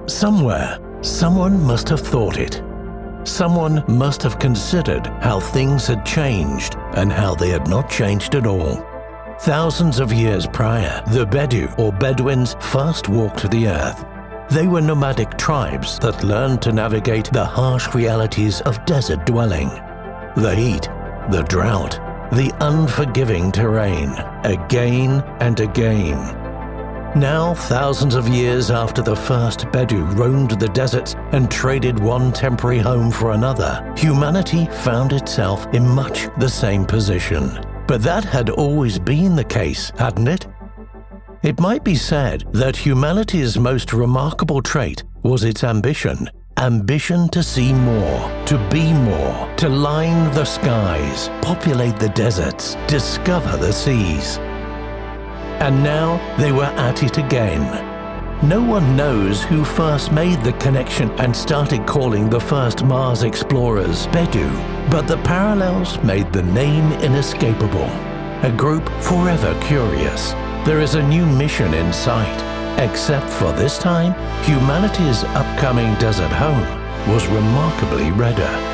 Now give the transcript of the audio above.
Somewhere, someone must have thought it. Someone must have considered how things had changed and how they had not changed at all. Thousands of years prior, the BEDU, or Bedouins, first walked the earth. They were nomadic tribes that learned to navigate the harsh realities of desert dwelling. The heat, the drought, the unforgiving terrain, again and again. Now, thousands of years after the first BEDU roamed the deserts and traded one temporary home for another, humanity found itself in much the same position. But that had always been the case, hadn't it? It might be said that humanity's most remarkable trait was its ambition. Ambition to see more, to be more, to line the skies, populate the deserts, discover the seas. And now they were at it again. No one knows who first made the connection and started calling the first Mars explorers BEDU, but the parallels made the name inescapable. A group forever curious. There is a new mission in sight, except for this time, humanity's upcoming desert home was remarkably redder.